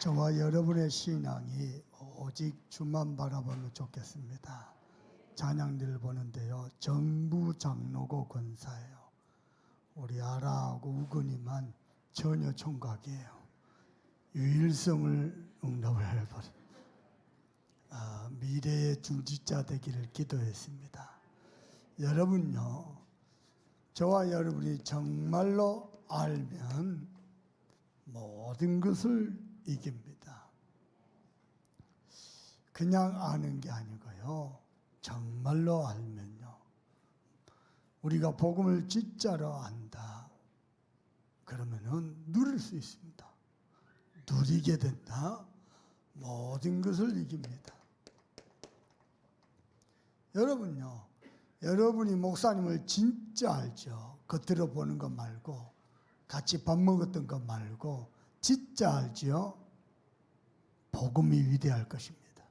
저와 여러분의 신앙이 오직 주만 바라보면 좋겠습니다. 찬양들을 보는데요, 전부 장로고 권사예요. 우리 아라하고 우건이만 전혀 총각이에요. 유일성을 응답을 해버린 미래의 중지자 되기를 기도했습니다. 여러분요, 저와 여러분이 정말로 알면 모든 것을 이깁니다. 그냥 아는 게 아니고요, 정말로 알면요, 우리가 복음을 진짜로 안다 그러면은 누릴 수 있습니다. 누리게 된다. 모든 것을 이깁니다. 여러분요, 여러분이 목사님을 진짜 알죠. 겉으로 보는 것 말고, 같이 밥 먹었던 것 말고 진짜 알죠. 복음이 위대할 것입니다.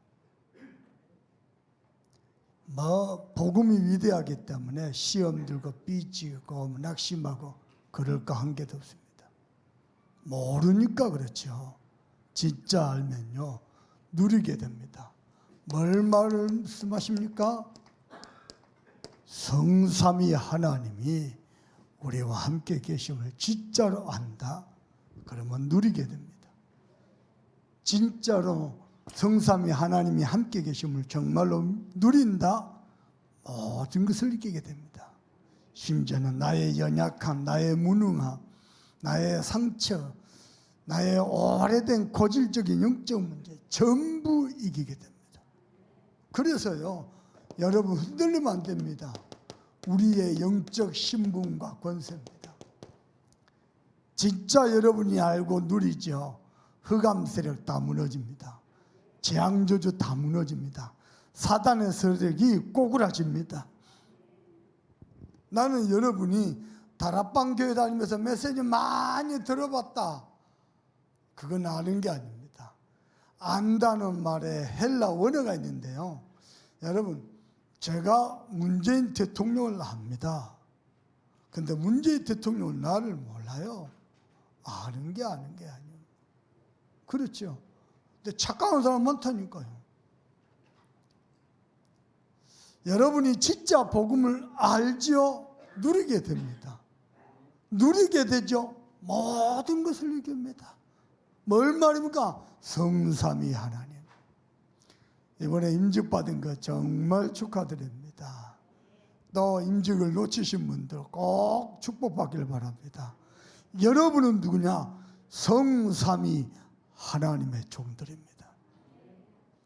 복음이 위대하기 때문에 시험 들고 삐지고 낙심하고 그럴 거 한 개도 없습니다. 모르니까 그렇죠. 진짜 알면요, 누리게 됩니다. 뭘 말씀하십니까? 성삼위 하나님이 우리와 함께 계심을 진짜로 안다. 그러면 누리게 됩니다. 진짜로 성삼위 하나님이 함께 계심을 정말로 누린다. 모든 것을 이기게 됩니다. 심지어는 나의 연약함, 나의 무능함, 나의 상처, 나의 오래된 고질적인 영적 문제 전부 이기게 됩니다. 그래서요, 여러분 흔들리면 안 됩니다. 우리의 영적 신분과 권세입니다. 진짜 여러분이 알고 누리죠. 흑암 세력 다 무너집니다. 재앙저주 다 무너집니다. 사단의 세력이 꼬꾸라집니다. 나는 여러분이 다락방 교회 다니면서 메시지 많이 들어봤다, 그건 아는 게 아닙니다. 안다는 말에 헬라 원어가 있는데요, 여러분, 제가 문재인 대통령을 압니다. 근데 문재인 대통령은 나를 몰라요. 아는 게 아니에요. 그렇죠. 근데 착각하는 사람 많다니까요. 여러분이 진짜 복음을 알지요? 누리게 됩니다. 누리게 되죠? 모든 것을 이깁니다. 뭘 말입니까? 성삼위 하나님. 이번에 임직받은 거 정말 축하드립니다. 또 임직을 놓치신 분들 꼭 축복받기를 바랍니다. 여러분은 누구냐? 성삼위 하나님의 종들입니다.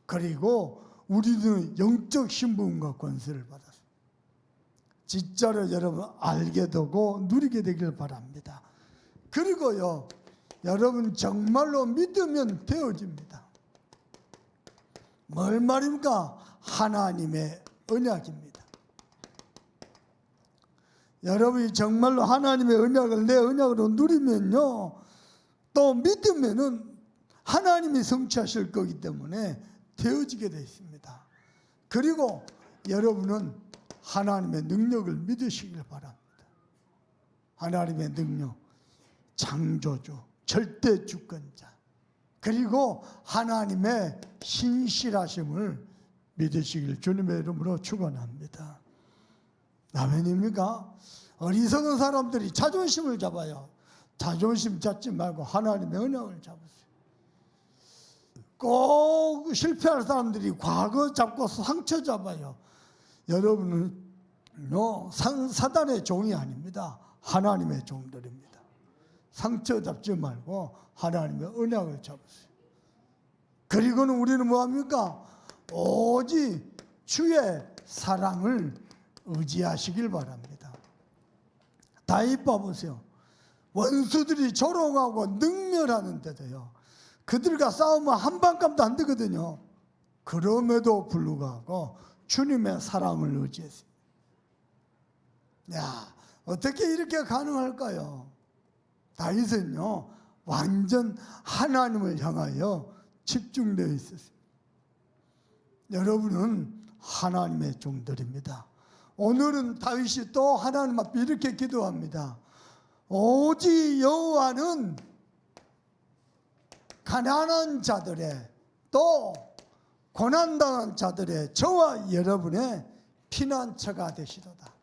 그리고 우리는 영적 신분과 권세를 받았습니다. 진짜로 여러분 알게 되고 누리게 되길 바랍니다. 그리고요, 여러분 정말로 믿으면 되어집니다. 뭘 말입니까? 하나님의 언약입니다. 여러분이 정말로 하나님의 언약을 내 언약으로 누리면요, 또 믿으면은 하나님이 성취하실 거기 때문에 되어지게 되어 있습니다. 그리고 여러분은 하나님의 능력을 믿으시길 바랍니다. 하나님의 능력, 창조주, 절대 주권자, 그리고 하나님의 신실하심을 믿으시길 주님의 이름으로 축원합니다. 아멘입니까? 어리석은 사람들이 자존심을 잡아요. 자존심 잡지 말고 하나님의 언약을 잡으세요. 꼭 실패할 사람들이 과거 잡고 상처 잡아요. 여러분은 사단의 종이 아닙니다. 하나님의 종들입니다. 상처 잡지 말고 하나님의 언약을 잡으세요. 그리고는 우리는 뭐합니까? 오직 주의 사랑을 의지하시길 바랍니다. 다윗 봐보세요. 원수들이 조롱하고 능멸하는데도요, 그들과 싸우면 한방감도 안 되거든요. 그럼에도 불구하고 주님의 사랑을 의지했습니다. 야, 어떻게 이렇게 가능할까요? 다윗은요, 완전 하나님을 향하여 집중되어 있었습니다. 여러분은 하나님의 종들입니다. 오늘은 다윗이 또 하나님 앞에 이렇게 기도합니다. 오직 여호와는 가난한 자들의 또 고난당한 자들의 저와 여러분의 피난처가 되시도다.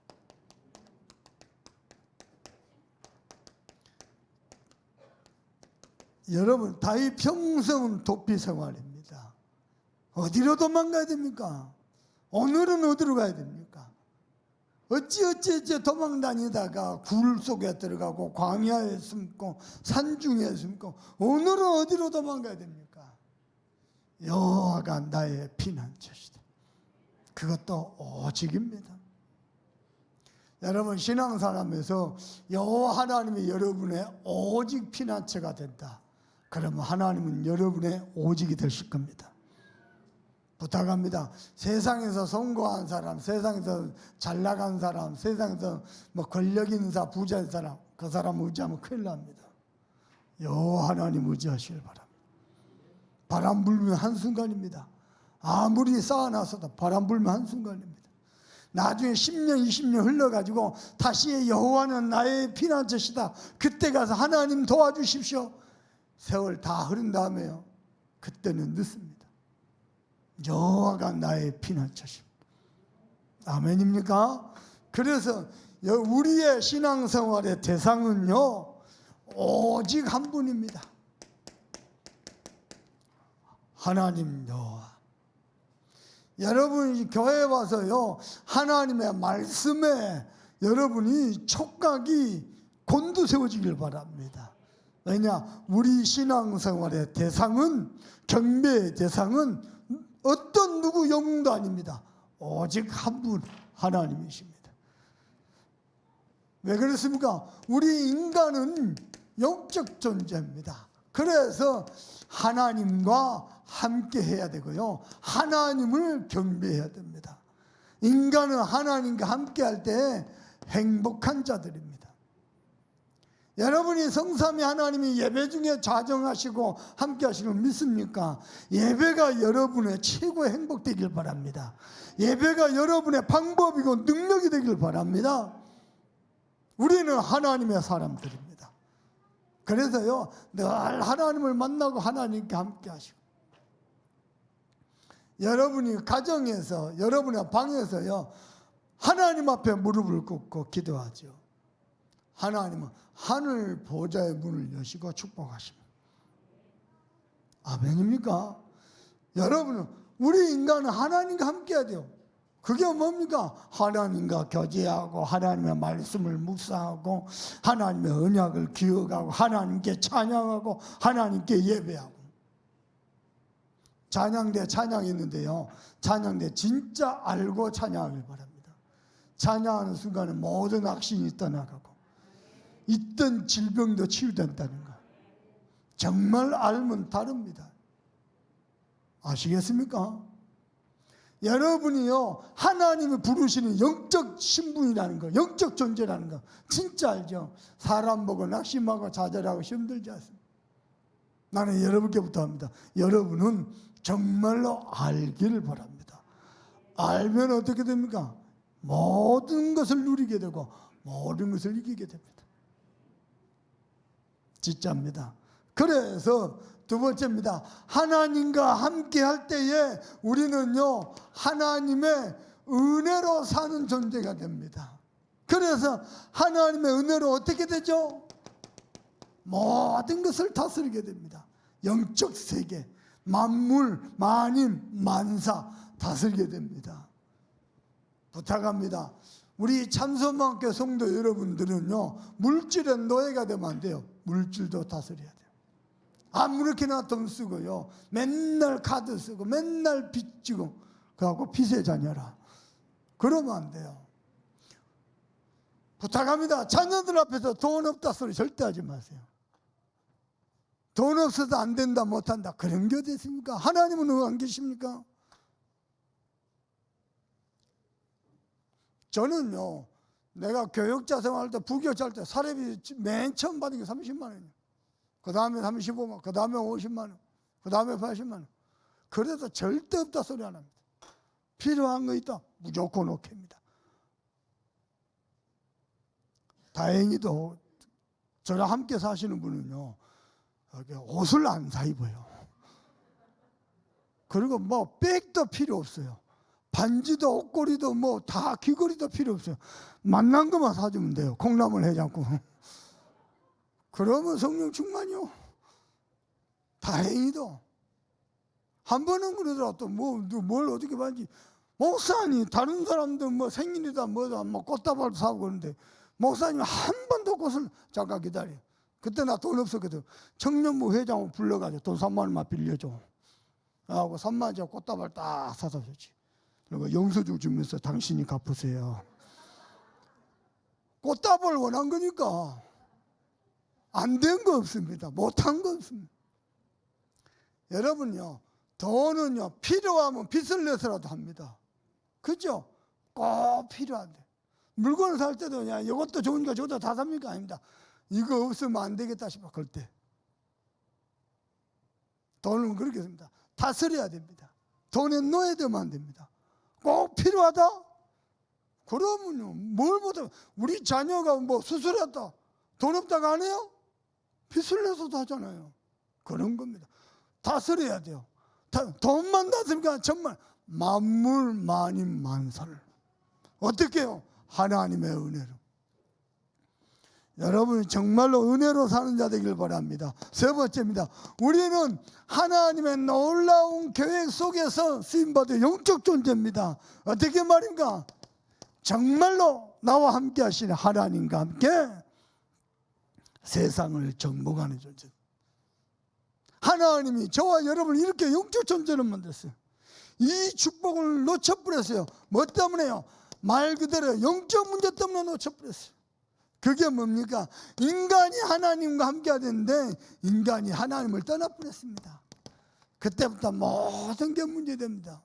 여러분, 다윗 평생은 도피 생활입니다. 어디로 도망가야 됩니까? 오늘은 어디로 가야 됩니까? 어찌 도망 다니다가 굴 속에 들어가고 광야에 숨고 산중에 숨고 오늘은 어디로 도망가야 됩니까? 여호와가 나의 피난처시다. 그것도 오직입니다. 여러분, 신앙생활하면서 여호와 하나님이 여러분의 오직 피난처가 된다. 그러면 하나님은 여러분의 오직이 되실 겁니다. 부탁합니다. 세상에서 성공한 사람, 세상에서 잘 나간 사람, 세상에서 뭐 권력 있는 사람, 부자인 사람, 그 사람 의지하면 큰일 납니다. 여호와 하나님 의지하시길 바랍니다. 바람 불면 한순간입니다. 아무리 쌓아놨어도 바람 불면 한순간입니다. 나중에 10년, 20년 흘러가지고 다시 여호와는 나의 피난처시다. 그때 가서 하나님 도와주십시오. 세월 다 흐른 다음에요. 그때는 늦습니다. 여호와가 나의 피난처십니다. 아멘입니까? 그래서 우리의 신앙생활의 대상은요, 오직 한 분입니다. 하나님 여호와. 여러분이 교회에 와서요, 하나님의 말씀에 여러분이 촉각이 곤두세워지길 바랍니다. 왜냐? 우리 신앙생활의 대상은, 경배의 대상은 어떤 누구 영웅도 아닙니다. 오직 한 분, 하나님이십니다. 왜 그렇습니까? 우리 인간은 영적 존재입니다. 그래서 하나님과 함께 해야 되고요, 하나님을 경배해야 됩니다. 인간은 하나님과 함께 할 때 행복한 자들입니다. 여러분이 성삼위 하나님이 예배 중에 좌정하시고 함께 하시는 걸 믿습니까? 예배가 여러분의 최고의 행복 되길 바랍니다. 예배가 여러분의 방법이고 능력이 되길 바랍니다. 우리는 하나님의 사람들입니다. 그래서요, 늘 하나님을 만나고 하나님께 함께 하시고, 여러분이 가정에서, 여러분의 방에서요, 하나님 앞에 무릎을 꿇고 기도하죠. 하나님은 하늘 보좌의 문을 여시고 축복하십니다. 아멘입니까? 여러분은, 우리 인간은 하나님과 함께 해야 돼요. 그게 뭡니까? 하나님과 교제하고 하나님의 말씀을 묵상하고 하나님의 언약을 기억하고 하나님께 찬양하고 하나님께 예배하고. 찬양대 찬양이 있는데요, 찬양대 진짜 알고 찬양하길 바랍니다. 찬양하는 순간에 모든 악신이 떠나가고 있던 질병도 치유된다는 거, 정말 알면 다릅니다. 아시겠습니까? 여러분이요, 하나님이 부르시는 영적 신분이라는 거, 영적 존재라는 거 진짜 알죠? 사람 보고 낙심하고 좌절하고 힘들지 않습니다. 나는 여러분께부터 합니다. 여러분은 정말로 알기를 바랍니다. 알면 어떻게 됩니까? 모든 것을 누리게 되고 모든 것을 이기게 됩니다. 진짜입니다. 그래서 두 번째입니다. 하나님과 함께 할 때에 우리는요, 하나님의 은혜로 사는 존재가 됩니다. 그래서 하나님의 은혜로 어떻게 되죠? 모든 것을 다스리게 됩니다. 영적 세계, 만물, 만인, 만사 다스리게 됩니다. 부탁합니다. 우리 참선만교 성도 여러분들은요, 물질의 노예가 되면 안 돼요. 물질도 다스려야 돼요. 아무렇게나 돈 쓰고요, 맨날 카드 쓰고 맨날 빚 지고 그래갖고 빚의 자녀라, 그러면 안 돼요. 부탁합니다. 자녀들 앞에서 돈 없다 소리 절대 하지 마세요. 돈 없어도 안 된다, 못한다, 그런 게 어디 있습니까? 하나님은 왜 안 계십니까? 저는요, 내가 교육자 생활할 때, 부교육자 할 때 사례비 맨 처음 받은 게 30만 원이에요. 그 다음에 35만 원, 그 다음에 50만 원, 그 다음에 80만 원. 그래도 절대 없다 소리 안 합니다. 필요한 거 있다, 무조건 오케이입니다. 다행히도 저랑 함께 사시는 분은요, 옷을 안 사 입어요. 그리고 뭐 백도 필요 없어요. 반지도 옷걸이도 뭐 다 귀걸이도 필요 없어요. 만난 것만 사주면 돼요. 콩나물 해장국. 그러면 성령 충만이요. 다행히도 한 번은 그러더라도 뭘 어떻게 받지? 목사님 다른 사람들 뭐 생일이다 뭐다 뭐 꽃다발도 사고 그러는데 목사님 한 번도 꽃을 잠깐 기다려. 그때 나 돈 없었거든. 청년부 회장을 불러가지고 돈 3만 원만 빌려줘. 하고 3만 원짜리 꽃다발 딱 사다 줬지. 그리고 영수증 주면서 당신이 갚으세요. 꽃다발 원한 거니까 안 된 거 없습니다. 못한 거 없습니다. 여러분요, 돈은요 필요하면 빚을 내서라도 합니다. 그죠? 꼭 필요한데 물건을 살 때도 그냥 이것도 좋으니까 저것도 다 삽니까? 아닙니다. 이거 없으면 안 되겠다 싶어 그럴 때 돈은 그렇게 씁니다. 다스려야 됩니다. 돈에 노예되면 안 됩니다. 꼭 필요하다? 그러면요 뭘 못해. 우리 자녀가 뭐 수술했다 돈 없다고 안 해요? 빚을 내서도 하잖아요. 그런 겁니다. 다스려야 돼요. 돈만 다스리니까 정말 만물 만인만설. 어떻게 해요? 하나님의 은혜로. 여러분이 정말로 은혜로 사는 자 되길 바랍니다. 세 번째입니다. 우리는 하나님의 놀라운 계획 속에서 쓰임받은 영적 존재입니다. 어떻게 말인가? 정말로 나와 함께 하시는 하나님과 함께 세상을 정복하는 존재. 하나님이 저와 여러분을 이렇게 영적 존재로 만들었어요. 이 축복을 놓쳐버렸어요. 뭐 때문에요? 말 그대로 영적 문제 때문에 놓쳐버렸어요. 그게 뭡니까? 인간이 하나님과 함께 하는데 인간이 하나님을 떠나버렸습니다. 그때부터 모든 게 문제됩니다.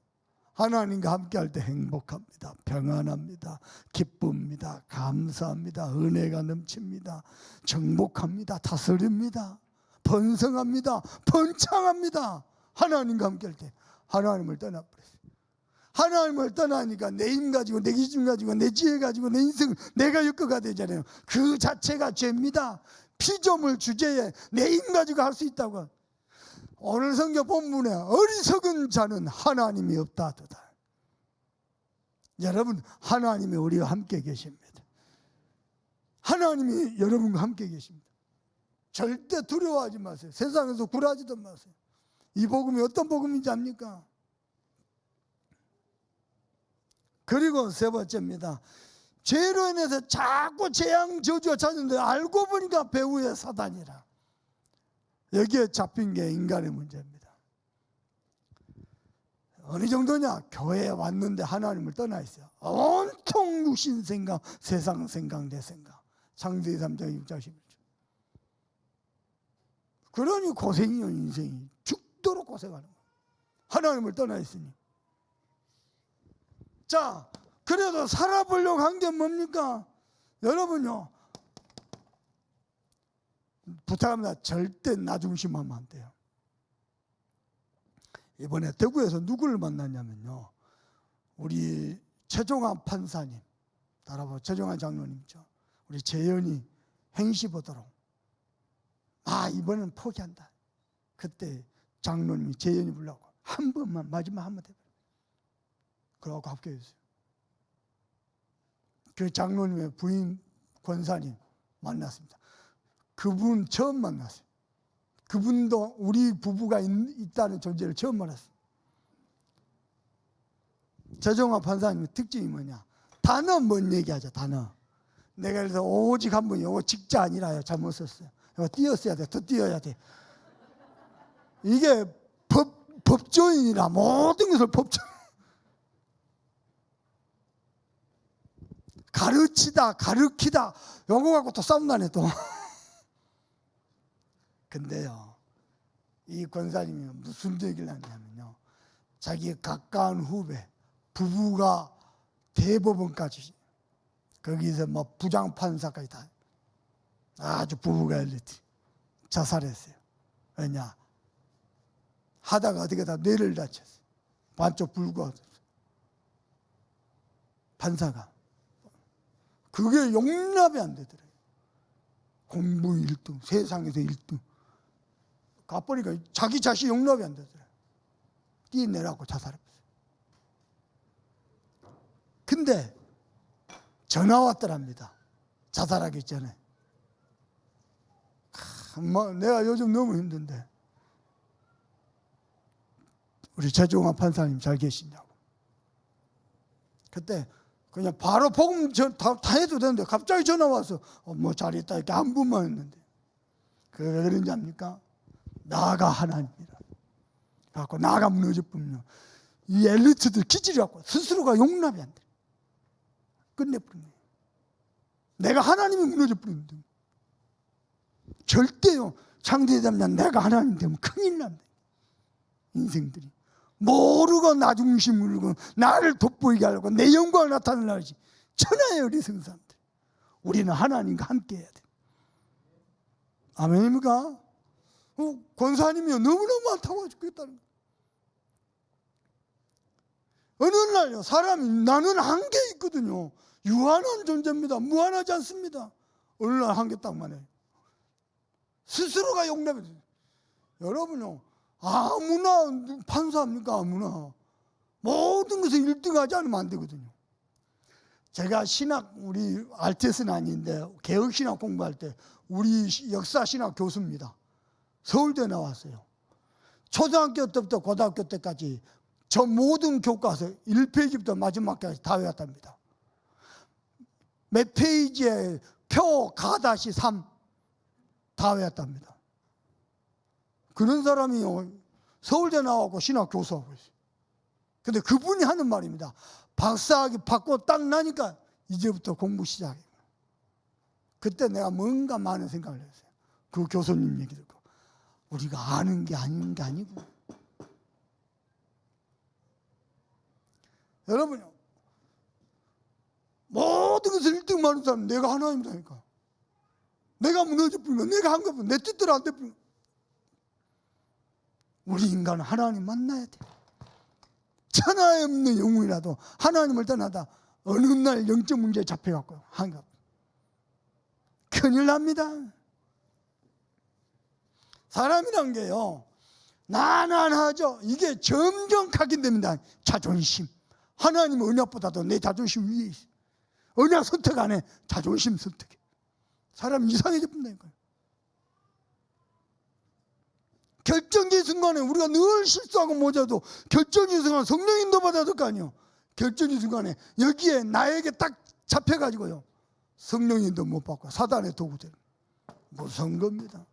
하나님과 함께 할 때 행복합니다. 평안합니다. 기쁩니다. 감사합니다. 은혜가 넘칩니다. 정복합니다. 다스립니다. 번성합니다. 번창합니다. 하나님과 함께 할 때 하나님을 떠나버렸어요. 하나님을 떠나니까 내 힘 가지고 내 기준 가지고 내 지혜 가지고 내 인생을 내가 엮어가 되잖아요. 그 자체가 죄입니다. 피조물 주제에 내 힘 가지고 할 수 있다고. 오늘 성경 본문에 어리석은 자는 하나님이 없다 하도다. 여러분 하나님이 우리와 함께 계십니다. 하나님이 여러분과 함께 계십니다. 절대 두려워하지 마세요. 세상에서 굴하지도 마세요. 이 복음이 어떤 복음인지 압니까? 그리고 세 번째입니다. 죄로 인해서 자꾸 재앙 저주가 찾는데 알고 보니까 배후의 사단이라. 여기에 잡힌 게 인간의 문제입니다. 어느 정도냐? 교회에 왔는데 하나님을 떠나 있어요. 온통 육신 생각, 세상 생각, 내 생각. 창세기 3장 6장 11절. 그러니 고생이요 인생이. 죽도록 고생하는 거예요. 하나님을 떠나 있으니. 자, 그래도 살아보려고 한 게 뭡니까? 여러분요, 부탁합니다. 절대 나 중심하면 안 돼요. 이번에 대구에서 누구를 만났냐면요, 우리 최종환 판사님, 따라봐, 최종환 장로님이죠. 우리 재현이 행시 보도록. 이번엔 포기한다. 그때 장로님이 재현이 불러고 한 번만, 마지막 한 번 더. 그러고 합격했어요. 그 장로님의 부인 권사님 만났습니다. 그분 처음 만났어요. 그분도 우리 부부가 있다는 존재를 처음 알았어요. 최종환 판사님의 특징이 뭐냐? 단어 뭔 얘기하죠, 단어. 내가 그래서 오직 한 번, 이거 직자 아니라요. 잘못 썼어요. 이거 띄었어야 돼. 더 띄어야 돼. 이게 법조인이라 모든 것을 법조. 가르치다, 가르키다. 요거 갖고 또 싸움나네 또. 근데요, 이 권사님이 무슨 얘기를 하냐면요, 자기 가까운 후배, 부부가 대법원까지, 거기서 뭐 부장판사까지 다 아주 부부가 엘리트 자살했어요. 왜냐? 하다가 어떻게 다 뇌를 다쳤어요. 반쪽 불구하고 판사가. 그게 용납이 안 되더래요. 공부 1등, 세상에서 1등. 가버리니까 자기 자신 용납이 안 되더라고요. 뛰내라고 자살했어요. 근데 전화 왔더랍니다. 자살하기 전에. 내가 요즘 너무 힘든데 우리 최종환 판사님 잘 계시냐고. 그때 그냥 바로 복음 다 해도 되는데 갑자기 전화 와서 뭐 잘했다 이렇게 안부만 했는데 그게 왜 그런지 압니까? 나가 하나님이라. 그래갖고 나가 무너져버리면 이 엘리트들 기질이 갖고 스스로가 용납이 안 돼. 끝내버린 거예요. 내가 하나님이 무너져버리는데 절대요. 상대자면 내가 하나님 되면 큰일 난다. 인생들이 모르고 나 중심으로 나를 돋보이게 하려고 내 영광을 나타내려 하지. 천하의 어리석은 사람들. 우리는 하나님과 함께 해야 돼. 아멘입니까? 권사님이요 너무너무 많다고 죽겠다는 거예요. 어느 날요 사람이 나는 한계 있거든요. 유한한 존재입니다. 무한하지 않습니다. 어느 날 한계 딱만 해요. 스스로가 용납해 줘요. 여러분요 아무나 판사합니까? 아무나 모든 것을 1등하지 않으면 안 되거든요. 제가 신학 우리 RTS는 아닌데 개혁신학 공부할 때 우리 역사신학 교수입니다. 서울대 나왔어요. 초등학교 때부터 고등학교 때까지 저 모든 교과서 1페이지부터 마지막까지 다 외웠답니다. 몇 페이지에 표 가-3 다 외웠답니다. 그런 사람이 서울대 나와서 신학 교수하고 있어요. 근데 그분이 하는 말입니다. 박사학위 받고 딱 나니까 이제부터 공부 시작해요. 그때 내가 뭔가 많은 생각을 했어요. 그 교수님 얘기 듣고 우리가 아는 게 아닌 게 아니고 여러분요 모든 것을 1등 많은 사람은 내가 하나님이라니까. 내가 무너져 버리면 내가 한 거면 내 뜻대로 안 되면 우리 인간은 하나님 만나야 돼. 천하에 없는 영웅이라도 하나님을 떠나다 어느 날 영적 문제에 잡혀갖고 한가 큰일 납니다. 사람이란 게요 나난하죠. 이게 점점 각인됩니다. 자존심. 하나님은 언약보다도 내 자존심 위에 있어. 언약 선택 안 해. 자존심 선택해. 사람이 이상해져 본다니까요. 결정적인 순간에 우리가 늘 실수하고 모자도 결정적인 순간에 성령 인도 받아야 될 거 아니에요. 결정적인 순간에 여기에 나에게 딱 잡혀가지고요 성령 인도 못 받고 사단의 도구 되는 무서운 겁니다.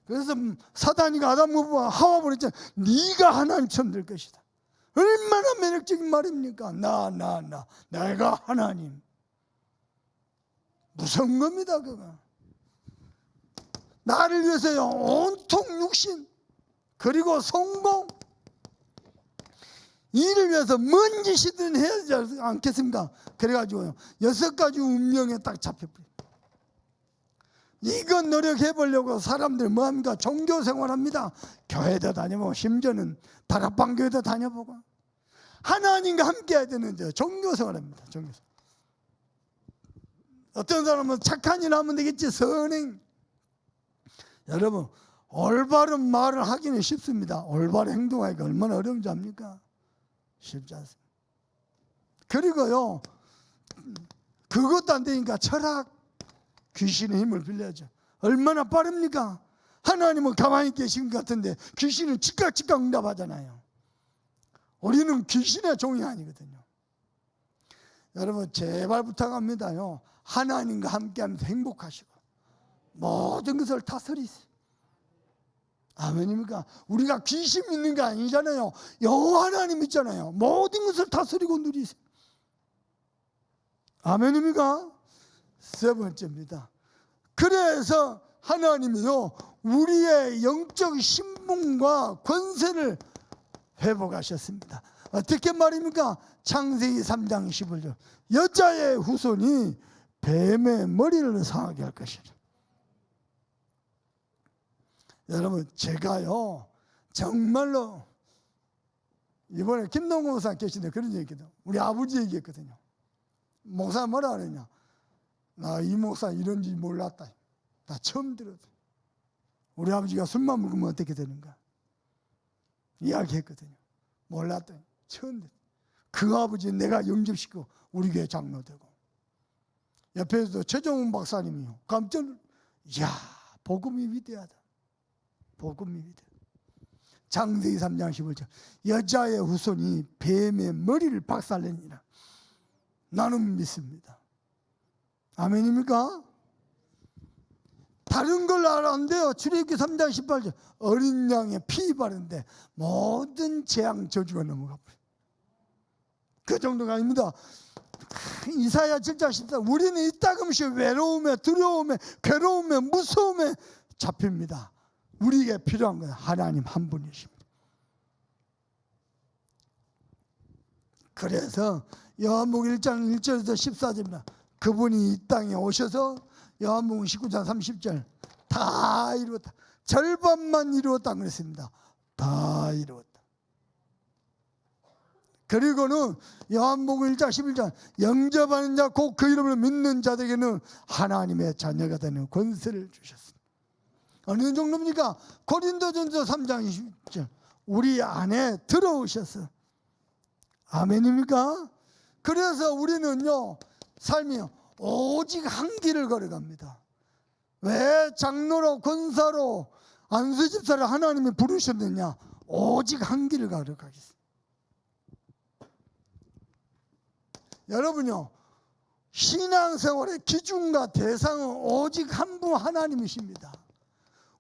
그래서 사단이가 아담과 하와 보냈잖아요. 네가 하나님처럼 될 것이다. 얼마나 매력적인 말입니까? 내가 하나님. 무서운 겁니다 그거. 나를 위해서요 온통 육신 그리고 성공 이를 위해서 뭔 짓이든 해야 되지 않겠습니까? 그래가지고요 6가지 운명에 딱 잡혀버려요. 이건 노력해보려고 사람들 뭐합니까? 종교생활합니다. 교회도 다녀보고 심지어는 다락방교회도 다녀보고 하나님과 함께 해야 되는 종교생활합니다. 종교생활. 어떤 사람은 착한 일 하면 되겠지 선행. 여러분 올바른 말을 하기는 쉽습니다. 올바른 행동하기가 얼마나 어려운지 압니까? 쉽지 않습니다. 그리고요 그것도 안 되니까 철학 귀신의 힘을 빌려야죠. 얼마나 빠릅니까? 하나님은 가만히 계신 것 같은데 귀신은 즉각 응답하잖아요. 우리는 귀신의 종이 아니거든요. 여러분 제발 부탁합니다요. 하나님과 함께하면서 행복하시고 모든 것을 다스리세요. 아멘입니까? 우리가 귀신 믿는 게 아니잖아요. 여호와 하나님 있잖아요. 모든 것을 다스리고 누리세요. 아멘입니까? 세 번째입니다. 그래서 하나님이요 우리의 영적 신분과 권세를 회복하셨습니다. 어떻게 말입니까? 창세기 3장 15절 여자의 후손이 뱀의 머리를 상하게 할 것이라. 여러분 제가요 정말로 이번에 김동건 목사 계시는데 그런 얘기도 우리 아버지 얘기했거든요. 목사 뭐라 그러냐? 나 이 목사 이런지 몰랐다. 나 처음 들었어. 우리 아버지가 술만 먹으면 어떻게 되는가 이야기했거든요. 몰랐더니 처음 듣. 그 아버지 내가 영접시키고 우리 교회 장로 되고, 옆에서도 최정훈 박사님이요. 깜짝 이야, 복음이 위대하다. 복음이 위대하다. 창세기 3장 15절 여자의 후손이 뱀의 머리를 박살내니라. 나는 믿습니다. 아멘입니까? 다른 걸 알았는데요. 출애굽기 3장 18절 어린 양의 피 바른데 모든 재앙 저주가 넘어가 버려요. 그 정도가 아닙니다. 이사야 7장 14 우리는 이따금씩 외로움에 두려움에 괴로움에 무서움에 잡힙니다. 우리에게 필요한 건 하나님 한 분이십니다. 그래서 요한복음 1장 1절에서 14절입니다. 그분이 이 땅에 오셔서 요한복음 19장 30절 다 이루었다. 절반만 이루었다 그랬습니다. 다 이루었다. 그리고는 요한복음 1장 11절 영접하는 자 곧 그 이름을 믿는 자들에게는 하나님의 자녀가 되는 권세를 주셨습니다. 어느 정도입니까? 고린도전서 3장 20절 우리 안에 들어오셔서 아멘입니까? 그래서 우리는요 삶이 오직 한 길을 걸어갑니다. 왜 장로로 권사로 안수집사를 하나님이 부르셨느냐? 오직 한 길을 걸어가겠습니다. 여러분요 신앙생활의 기준과 대상은 오직 한 분 하나님이십니다.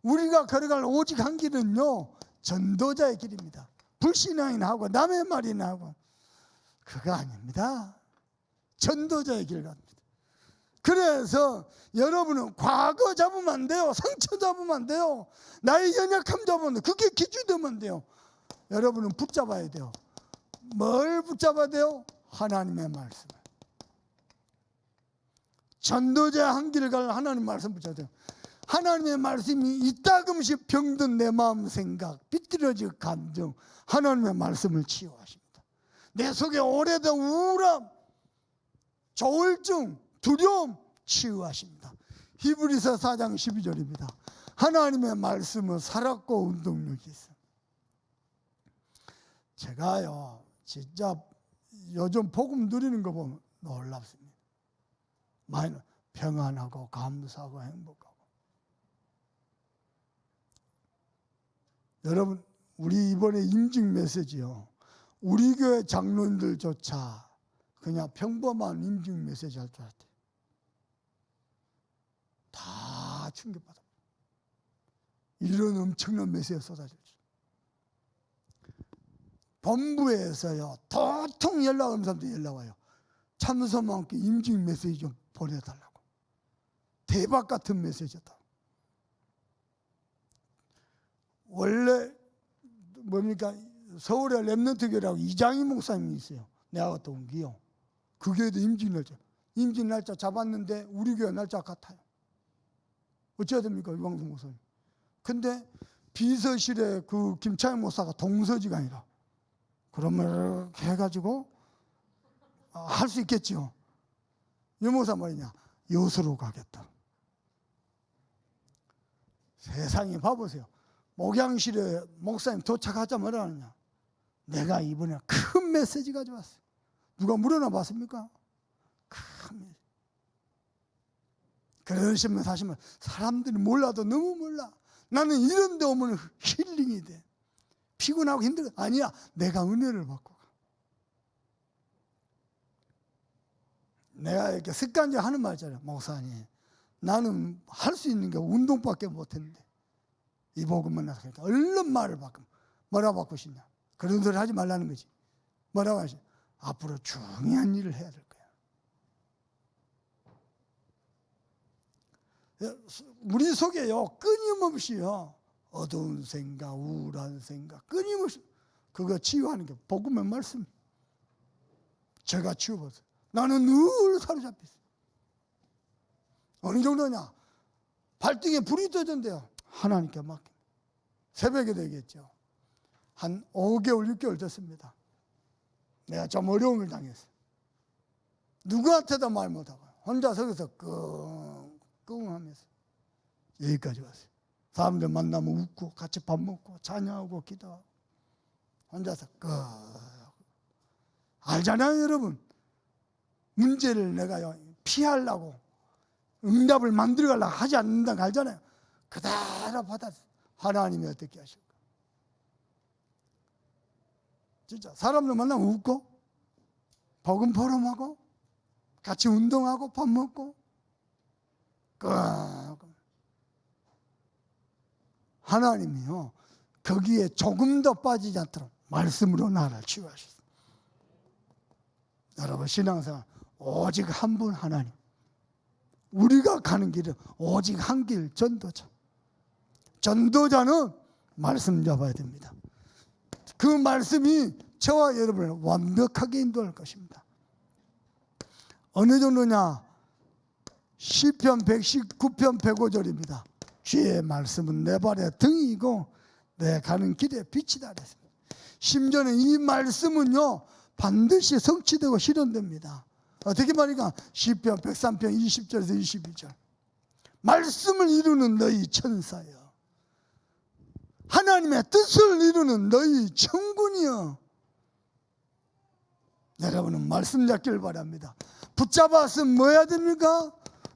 우리가 걸어갈 오직 한 길은요 전도자의 길입니다. 불신앙이나 하고 남의 말이나 하고 그거 아닙니다. 전도자의 길 갑니다. 그래서 여러분은 과거 잡으면 안 돼요. 상처 잡으면 안 돼요. 나의 연약함 잡으면 안 돼요. 그게 기준되면 안 돼요. 여러분은 붙잡아야 돼요. 뭘 붙잡아야 돼요? 하나님의 말씀. 전도자의 한 길을 갈 하나님 말씀 붙잡아야 돼요. 하나님의 말씀이 이따금씩 병든 내 마음 생각, 비뚤어진 감정, 하나님의 말씀을 치유하십니다. 내 속에 오래된 우울함, 조울증, 두려움 치유하십니다. 히브리서 4장 12절입니다. 하나님의 말씀은 살았고 운동력이 있어요. 제가요 진짜 요즘 복음 누리는 거 보면 놀랍습니다. 많이 평안하고 감사하고 행복하고. 여러분 우리 이번에 임직 메시지요 우리 교회 장로님들조차 그냥 평범한 임직 메시지 할 줄 알았대요. 다 충격받아. 이런 엄청난 메시지가 쏟아질 줄. 본부에서요 도통 연락 오는 사람들이 연락 와요. 참선만 함께 임직 메시지 좀 보내달라고. 대박 같은 메시지다. 원래 뭡니까 서울에 렘넌트 교회라고 이장희 목사님이 있어요. 내가 갔다 온 기요. 그 교회도 임직 날짜 잡았는데 우리 교회 날짜 같아요. 어째야 됩니까 유광수 목사님. 근데 비서실에 그 김창현 목사가 동서지가 아니라 그러면 이렇게 해가지고 할 수 있겠죠. 이 목사 말이냐 여수로 가겠다. 세상에 봐보세요. 목양실에 목사님 도착하자 뭐라 하느냐. 내가 이번에 큰 메시지 가져왔어요. 누가 물어나 봤습니까? 큰 메시지. 그러시면 사시면 사람들이 몰라도 너무 몰라. 나는 이런 데 오면 힐링이 돼. 피곤하고 힘들어. 아니야. 내가 은혜를 받고 가. 내가 이렇게 습관적으로 하는 말 있잖아요. 목사님 나는 할 수 있는 게 운동밖에 못했는데 이 복음만 나서 그러니까 얼른 말을 바꾸면 뭐라 바꾸시냐. 그런 소리 하지 말라는 거지. 뭐라고 하시냐. 앞으로 중요한 일을 해야 될 거야. 우리 속에요 끊임없이요 어두운 생각 우울한 생각 끊임없이 그거 치유하는 게 복음의 말씀. 제가 치유받았어요. 나는 늘 사로잡혀 있어요. 어느 정도냐. 발등에 불이 떠진대요. 하나님께 맡깁니다. 새벽에 되겠죠. 한 5개월 6개월 됐습니다. 내가 좀 어려움을 당했어요. 누구한테도 말 못하고 혼자 서기서 끙끙 하면서 여기까지 왔어요. 사람들 만나면 웃고 같이 밥 먹고 찬양하고 기도하고 혼자서 알잖아요, 여러분. 문제를 내가 피하려고 응답을 만들어가려고 하지 않는다는 거 알잖아요. 그대로 받아 하나님이 어떻게 하실까? 진짜 사람들 만나면 웃고 복음 포럼하고 같이 운동하고 밥 먹고 하나님이요 거기에 조금 더 빠지지 않도록 말씀으로 나를 치유하셨습니다. 여러분 신앙생활 오직 한 분 하나님, 우리가 가는 길은 오직 한 길, 전도자. 전도자는 말씀 잡아야 됩니다. 그 말씀이 저와 여러분을 완벽하게 인도할 것입니다. 어느 정도냐? 시편 119편 105절입니다. 주의 말씀은 내 발의 등이고 내 가는 길에 빛이다 그랬습니다. 심지어는 이 말씀은요 반드시 성취되고 실현됩니다. 어떻게 말인가? 시편 103편 20절에서 22절. 말씀을 이루는 너희 천사여, 하나님의 뜻을 이루는 너희 천군이여. 여러분은 말씀 잡기를 바랍니다. 붙잡아서 뭐 해야 됩니까?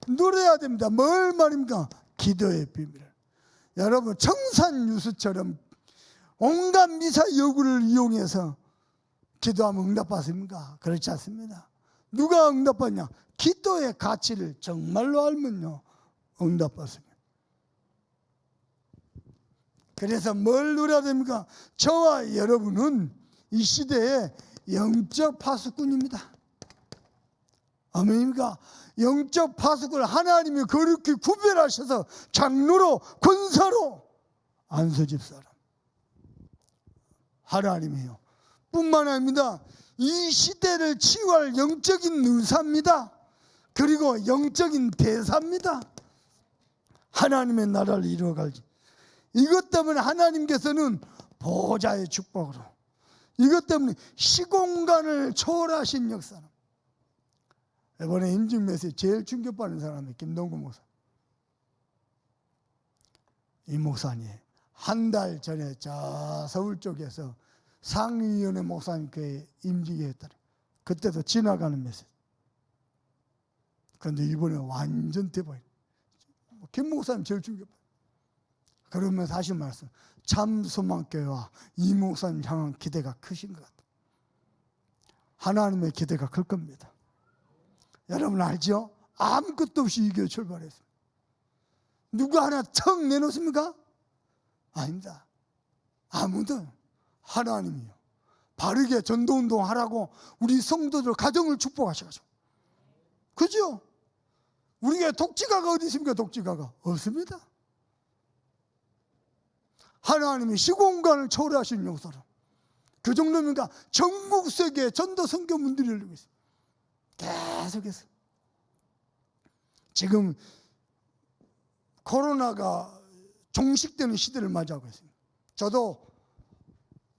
누려야 됩니다. 뭘 말입니까? 기도의 비밀을. 여러분 청산유수처럼 온갖 미사 여구를 이용해서 기도하면 응답받습니까? 그렇지 않습니다. 누가 응답받냐? 기도의 가치를 정말로 알면요 응답받습니다. 그래서 뭘 누려야 됩니까? 저와 여러분은 이 시대의 영적 파수꾼입니다. 아멘입니까? 영적 파수꾼을 하나님이 그렇게 구별하셔서 장로로 권사로 안수집 사람 하나님이요 뿐만 아닙니다. 이 시대를 치유할 영적인 의사입니다. 그리고 영적인 대사입니다. 하나님의 나라를 이루어갈지. 이것 때문에 하나님께서는 보호자의 축복으로, 이것 때문에 시공간을 초월하신 역사는. 이번에 임직 메시지 제일 충격받는 사람이 김동구 목사. 이 목사님 한 달 전에 저 서울 쪽에서 상위위원회 목사님 교회에 임직에 했더니 그때도 지나가는 메시지. 그런데 이번에 완전 대박. 김 목사님 제일 충격받아요. 그러면서 하신 말씀, 참 소망교회와 이 목사님 향한 기대가 크신 것 같아요. 하나님의 기대가 클 겁니다. 여러분 알죠? 아무것도 없이 이 교회 출발했습니다. 누가 하나 턱 내놓습니까? 아닙니다. 아무도. 하나님이요 바르게 전도운동 하라고 우리 성도들 가정을 축복하셔가지고, 그죠? 우리가 독지가가 어디 있습니까? 독지가가 없습니다. 하나님이 시공간을 초월하시는 용서로 그 정도입니까? 전국 세계에 전도 선교문들이 열리고 있습니다. 계속해서 지금 코로나가 종식되는 시대를 맞이하고 있습니다. 저도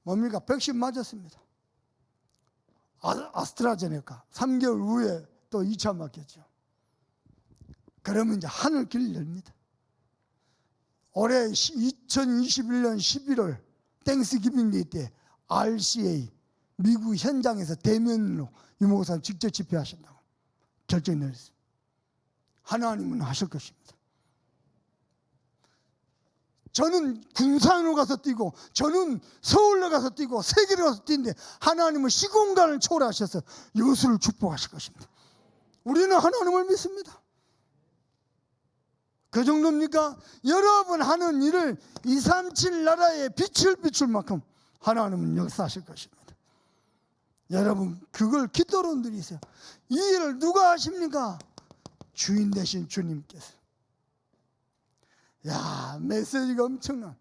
뭡니까? 백신 맞았습니다. 아스트라제네카 3개월 후에 또 2차 맞겠죠. 그러면 이제 하늘길 엽니다. 올해 2021년 11월 땡스기빙데이 때 RCA 미국 현장에서 대면으로 유 목사님 직접 집회하신다고 결정 내렸습니다. 하나님은 하실 것입니다. 저는 군산으로 가서 뛰고 저는 서울로 가서 뛰고 세계로 가서 뛰는데 하나님은 시공간을 초월하셔서 여수를 축복하실 것입니다. 우리는 하나님을 믿습니다. 그 정도입니까? 여러분 하는 일을 237 나라에 빛을 비출 만큼 하나님은 역사하실 것입니다. 여러분 그걸 기도로 드리세요. 이 일을 누가 하십니까? 주인 되신 주님께서. 야, 메시지가 엄청나.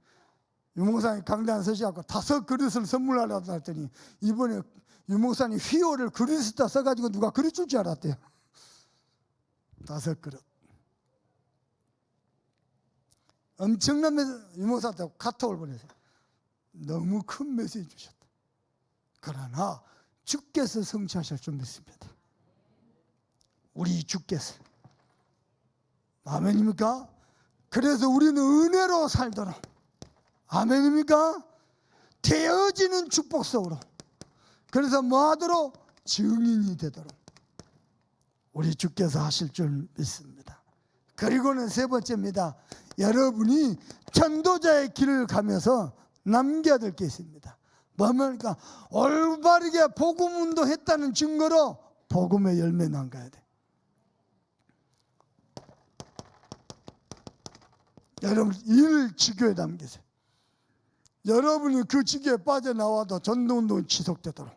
유목사님 강단 서시하고 5 그릇을 선물하라고 했더니 이번에 유목사님 휘호를 그릇에다 써가지고 누가 그릇 줄 줄 알았대요. 5 그릇. 엄청난 메시지. 유목사한테 카톡을 보내세요. 너무 큰 메시지 주셨다. 그러나 주께서 성취하실 줄 믿습니다. 우리 주께서. 아멘입니까? 그래서 우리는 은혜로 살도록, 아멘입니까? 되어지는 축복 속으로, 그래서 뭐 하도록? 증인이 되도록 우리 주께서 하실 줄 믿습니다. 그리고는 세 번째입니다. 여러분이 전도자의 길을 가면서 남겨야 될 게 있습니다. 뭐합니까? 올바르게 복음 운동했다는 증거로 복음의 열매 남겨야 돼. 여러분 일 지교에 남기세요. 여러분이 그 지교에 빠져나와도 전도운동이 지속되도록.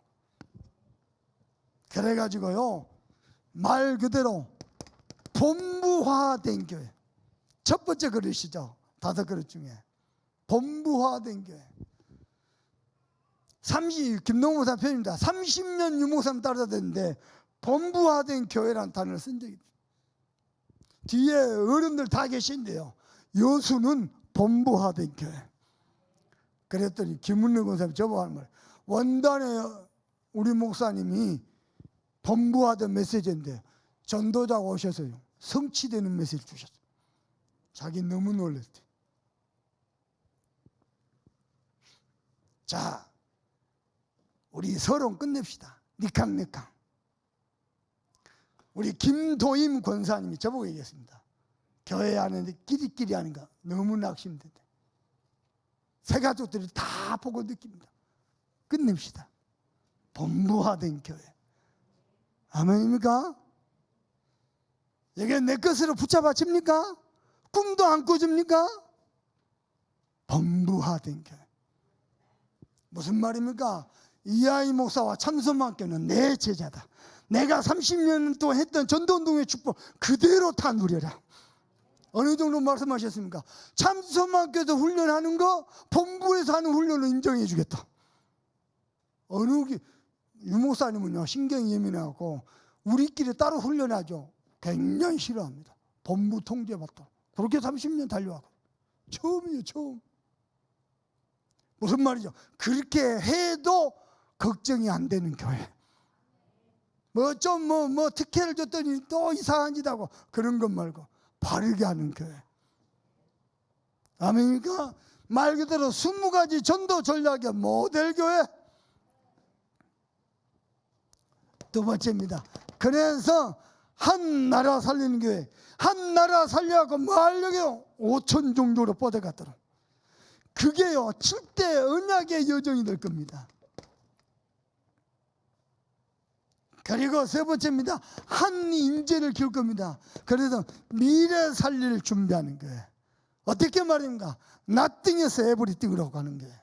그래가지고요, 말 그대로 본부화된 교회. 첫 번째 그릇이죠. 5그릇 중에 본부화된 교회. 김동훈 목사 표현입니다. 30년 유목사님 따라다녔는데 본부화된 교회라는 단어를 쓴 적이 있어요. 뒤에 어른들 다 계신데요, 여수는 본부화된 교회. 그랬더니 김은래 권사님 저보고 하는 말, 원단에 우리 목사님이 본부화된 메시지인데 전도자가 오셔서요 성취되는 메시지 주셨어요. 자기 너무 놀랐대. 자, 우리 서론 끝냅시다. 니캉니캉. 우리 김도임 권사님이 저보고 얘기했습니다. 교회 하는데 끼리끼리 하는 거 너무 낙심된다. 새 가족들이 다 보고 느낍니다. 끝냅시다. 본부화된 교회. 아멘입니까? 이게 내 것으로 붙잡아집니까? 꿈도 안 꾸줍니까? 본부화된 교회. 무슨 말입니까? 이하이 목사와 참선만교는 내 제자다. 내가 30년 동안 했던 전도운동의 축복 그대로 다 누려라. 어느 정도 말씀하셨습니까? 참선만교에서 훈련하는 거 본부에서 하는 훈련을 인정해 주겠다. 유목사님은요 신경이 예민해갖고 우리끼리 따로 훈련하죠. 굉장히 싫어합니다. 본부 통제받다. 그렇게 30년 달려왔고 처음이에요. 처음. 무슨 말이죠? 그렇게 해도 걱정이 안 되는 교회. 뭐 특혜를 줬더니 또 이상한 짓 하고 그런 것 말고 바르게 하는 교회. 아멘입니까? 말 그대로 20가지 전도 전략의 모델 교회. 두 번째입니다. 그래서 한 나라 살리는 교회. 한 나라 살려갖고 뭐 하려고요? 5천 종교로 뻗어갔도록. 그게요 7대 언약의 여정이 될 겁니다. 그리고 세 번째입니다. 한 인재를 키울 겁니다. 그래서 미래 살릴 준비하는 거예요. 어떻게 말입니까? 나띵에서 에브리띵으로 가는 거예요.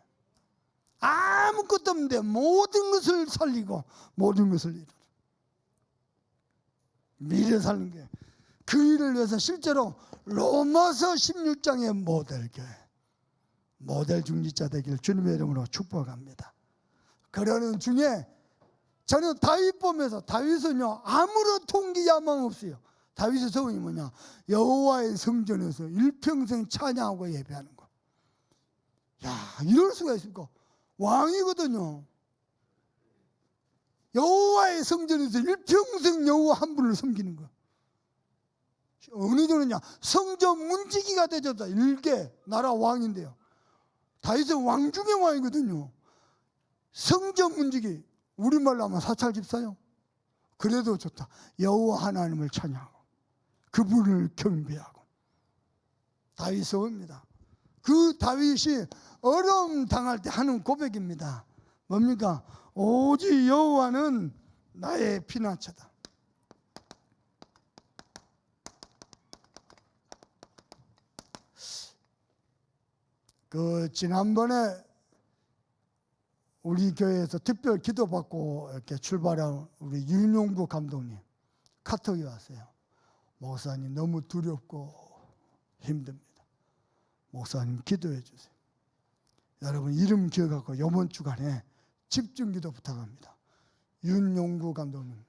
아무것도 없는데 모든 것을 살리고 모든 것을 이루는 미래 살리는 거예요. 그 일을 위해서 실제로 로마서 16장의 모델 교회, 모델 중직자 되기를 주님의 이름으로 축복합니다. 그러는 중에 저는 다윗 보면서, 다윗은요 아무런 통기 야망 없어요. 다윗의 소원이 뭐냐? 여호와의 성전에서 일평생 찬양하고 예배하는 거. 야, 이럴 수가 있을까? 왕이거든요. 여호와의 성전에서 일평생 여호와 한 분을 섬기는 거. 어느 정도냐? 성전 문지기가 되졌다. 일개 나라 왕인데요. 다윗은 왕 중의 왕이거든요. 성전 문지기, 우리말로 하면 사찰 집사요. 그래도 좋다. 여호와 하나님을 찬양하고 그분을 경배하고. 다윗 소입니다. 그 다윗이 어려움 당할 때 하는 고백입니다. 뭡니까? 오직 여호와는 나의 피난처다. 지난번에 우리 교회에서 특별 기도받고 이렇게 출발한 우리 윤용구 감독님 카톡이 왔어요. 목사님 너무 두렵고 힘듭니다. 목사님 기도해 주세요. 여러분 이름 기억하고 이번 주간에 집중기도 부탁합니다. 윤용구 감독님.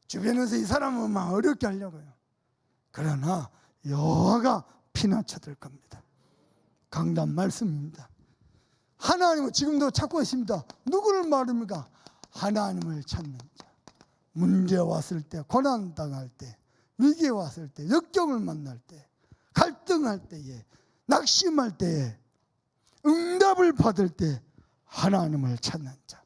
주변에서 이 사람은 막 어렵게 하려고요. 그러나 여호와가 피난처 될 겁니다. 강단 말씀입니다. 하나님을 지금도 찾고 있습니다. 누구를 말합니까? 하나님을 찾는 자. 문제 왔을 때, 고난 당할 때 위기에 왔을 때, 역경을 만날 때, 갈등할 때에, 낙심할 때에, 응답을 받을 때 하나님을 찾는 자.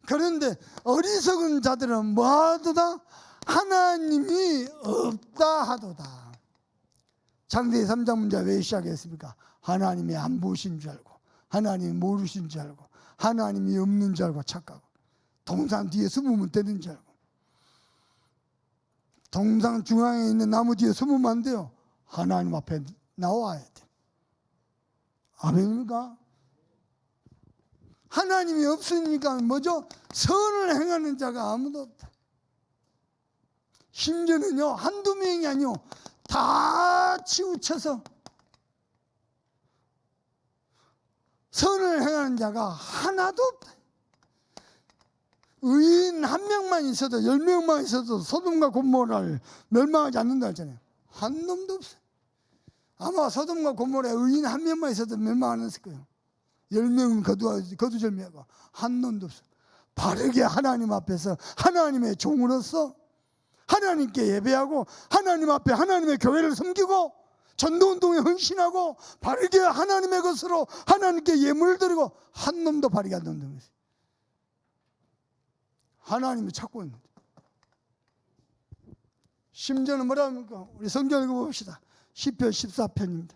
그런데 어리석은 자들은 뭐하도다? 하나님이 없다 하도다. 창세기 3장 문제 왜 시작했습니까? 하나님이 안 보신 줄 알고, 하나님이 모르신 줄 알고, 하나님이 없는 줄 알고 착각하고, 동산 뒤에 숨으면 되는 줄 알고, 동산 중앙에 있는 나무 뒤에 숨으면 안 돼요. 하나님 앞에 나와야 돼. 아멘입니까? 하나님이 없으니까 뭐죠? 선을 행하는 자가 아무도 없다. 심지어는요, 한두 명이 아니요, 다 치우쳐서 선을 행하는 자가 하나도 없다. 의인 한 명만 있어도 10명만 있어도 소돔과 고모라를 멸망하지 않는다 했잖아요. 한 놈도 없어요. 아마 소돔과 고모라에 의인 한 명만 있어도 멸망 안 했을 거예요. 10명은 거두절미하고 한 놈도 없어요. 바르게 하나님 앞에서 하나님의 종으로서 하나님께 예배하고 하나님 앞에 하나님의 교회를 섬기고 전도운동에 헌신하고 바르게 하나님의 것으로 하나님께 예물을 드리고 한 놈도 바르게 안 놈도 있어요. 하나님이 찾고 있는 거예요. 심지어는 뭐라 합니까? 우리 성경 읽어봅시다. 시편 14편입니다.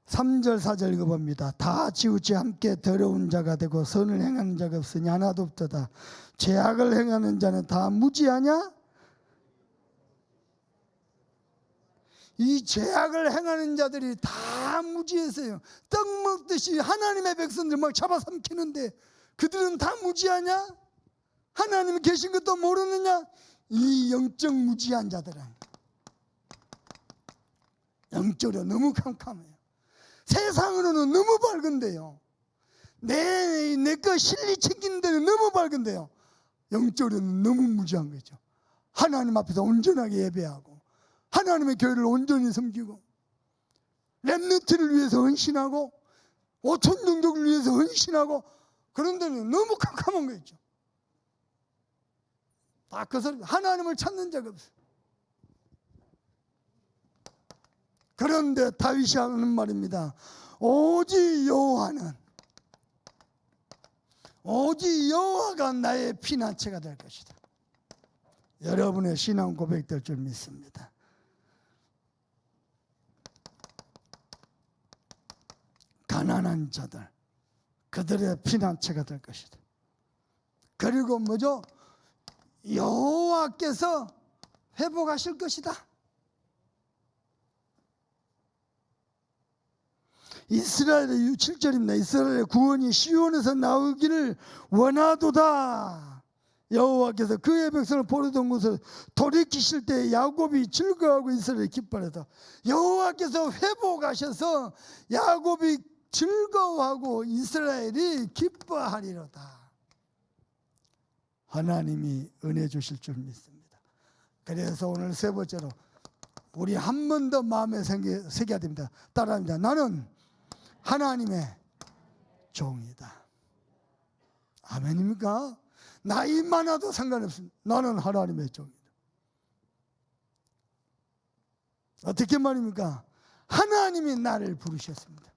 (3절) (4절) 읽어봅니다. 다 치우치 함께 더러운 자가 되고 선을 행하는 자가 없으니 하나도 없도다. 죄악을 행하는 자는 다 무지하냐? 이 죄악을 행하는 자들이 다 무지했어요. 떡 먹듯이 하나님의 백성들 막 잡아삼키는데 그들은 다 무지하냐? 하나님이 계신 것도 모르느냐? 이 영적 무지한 자들은 영적으로 너무 캄캄해요. 세상으로는 너무 밝은데요, 내 거 실리 챙기는 데는 너무 밝은데요, 영적으로는 너무 무지한 거죠. 하나님 앞에서 온전하게 예배하고 하나님의 교회를 온전히 섬기고 렘넌트를 위해서 헌신하고 5천 종족을 위해서 헌신하고 그런 데는 너무 캄캄한 거 있죠. 다 그 사람 하나님을 찾는 자가 없어요. 그런데 다윗이 하는 말입니다. 오직 여호와가 나의 피난처가 될 것이다. 여러분의 신앙 고백될 줄 믿습니다. 가난한 자들, 그들의 피난처가 될 것이다. 그리고 뭐죠? 여호와께서 회복하실 것이다. 이스라엘의 7절입니다. 이스라엘의 구원이 시온에서 나오기를 원하도다. 여호와께서 그의 백성을 버리던 곳을 돌이키실 때 야곱이 즐거워하고 이스라엘이 기뻐하다. 여호와께서 회복하셔서 야곱이 즐거워하고 이스라엘이 기뻐하리로다. 하나님이 은혜 주실 줄 믿습니다. 그래서 오늘 세 번째로 우리 한 번 더 마음에 새겨야 됩니다. 따라합니다. 나는 하나님의 종이다. 아멘입니까? 나이 많아도 상관없습니다. 나는 하나님의 종이다. 어떻게 말입니까? 하나님이 나를 부르셨습니다.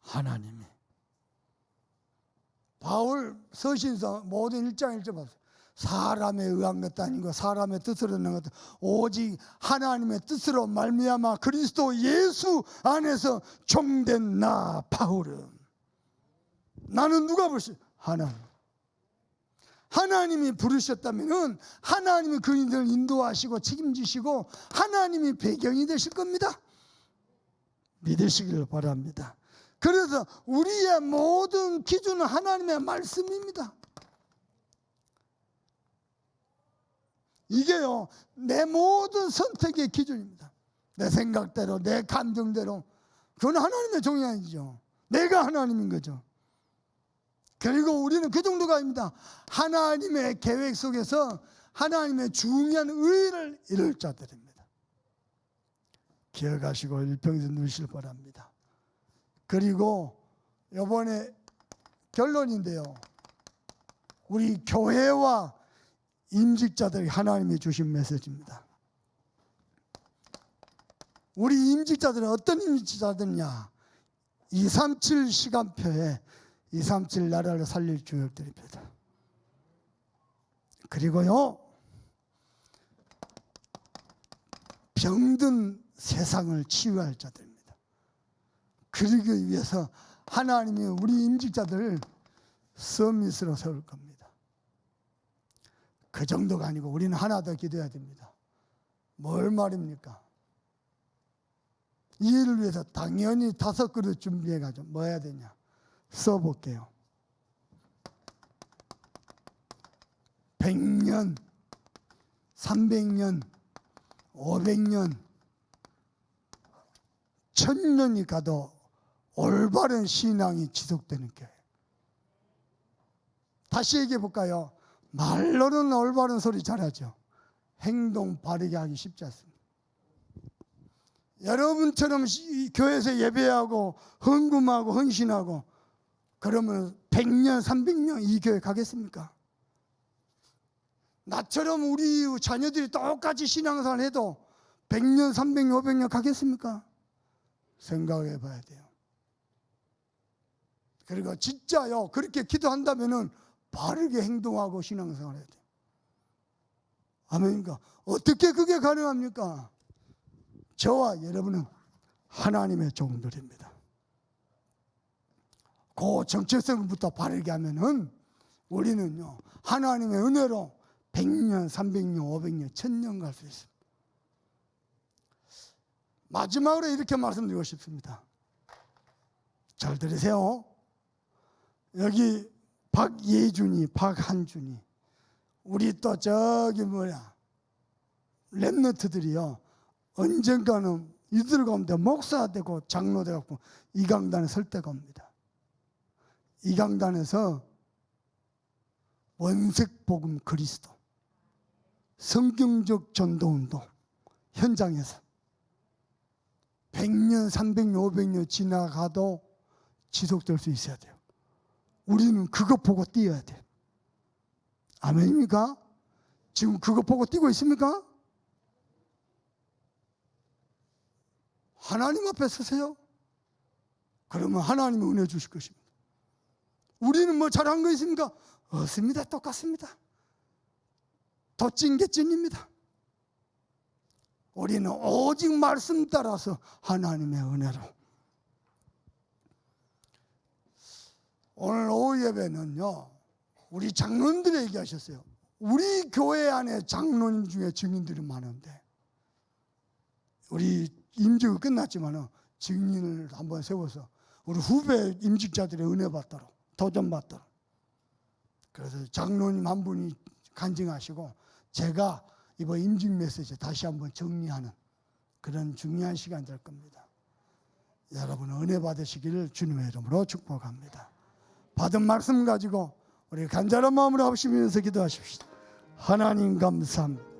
하나님이. 바울 서신서 모든 1장 1절 봤어요. 사람에 의한 것도 아니고 사람의 뜻으로 는 것도 오직 하나님의 뜻으로 말미암아 그리스도 예수 안에서 종된 나 바울은. 나는 누가 부르셨어요? 하나님. 하나님이 부르셨다면 하나님이 그인들을 인도하시고 책임지시고 하나님이 배경이 되실 겁니다. 믿으시길 바랍니다. 그래서 우리의 모든 기준은 하나님의 말씀입니다. 이게요, 내 모든 선택의 기준입니다. 내 생각대로, 내 감정대로. 그건 하나님의 종이 아니죠. 내가 하나님인 거죠. 그리고 우리는 그 정도가 아닙니다. 하나님의 계획 속에서 하나님의 중요한 의를 이룰 자들입니다. 기억하시고 일평생 누리실 바랍니다. 그리고 이번에 결론인데요. 우리 교회와 임직자들이 하나님이 주신 메시지입니다. 우리 임직자들은 어떤 임직자들이냐? 237 시간표에 237 나라를 살릴 주역들입니다. 그리고요, 병든 세상을 치유할 자들입니다. 그러기 위해서 하나님이 우리 임직자들을 서밋으로 세울 겁니다. 그 정도가 아니고 우리는 하나 더 기도해야 됩니다. 뭘 말입니까? 이 일을 위해서 당연히 5그릇 준비해가지고 뭐 해야 되냐? 써볼게요. 100년, 300년, 500년, 1000년이 가도 올바른 신앙이 지속되는 교회. 다시 얘기해 볼까요? 말로는 올바른 소리 잘하죠. 행동 바르게 하기 쉽지 않습니다. 여러분처럼 교회에서 예배하고 헌금하고 헌신하고 그러면 100년, 300년 이 교회 가겠습니까? 나처럼 우리 자녀들이 똑같이 신앙생활 해도 100년, 300년, 500년 가겠습니까? 생각해 봐야 돼요. 그리고 진짜요, 그렇게 기도한다면은 바르게 행동하고 신앙생활 해야 돼요. 아멘입니까? 어떻게 그게 가능합니까? 저와 여러분은 하나님의 종들입니다. 그 정체성부터 바르게 하면은 우리는요, 하나님의 은혜로 100년, 300년, 500년, 1000년 갈 수 있습니다. 마지막으로 이렇게 말씀드리고 싶습니다. 잘 들으세요. 여기 박예준이, 박한준이, 우리 또 저기 랩런트들이요, 언젠가는 이들 가운데 목사 되고 장로 되고 이 강단에 설 때가 옵니다. 이 강단에서 원색복음 그리스도, 성경적 전도운동 현장에서 100년, 300년, 500년 지나가도 지속될 수 있어야 돼요. 우리는 그거 보고 뛰어야 돼요. 아멘입니까? 지금 그거 보고 뛰고 있습니까? 하나님 앞에 서세요. 그러면 하나님이 은혜 주실 것입니다. 우리는 뭐 잘한 거 있습니까? 없습니다. 똑같습니다. 도찐개찐입니다. 우리는 오직 말씀 따라서 하나님의 은혜로. 오늘 오후 예배는요, 우리 장로님들이 얘기하셨어요. 우리 교회 안에 장로님 중에 증인들이 많은데, 우리 임직이 끝났지만 증인을 한번 세워서 우리 후배 임직자들의 은혜 받도록, 도전 받도록. 그래서 장로님 한 분이 간증하시고 제가 이번 임직 메시지 다시 한번 정리하는 그런 중요한 시간 될 겁니다. 여러분 은혜 받으시기를 주님의 이름으로 축복합니다. 받은 말씀 가지고 우리 간절한 마음으로 합심하면서 기도하십시다. 하나님 감사합니다.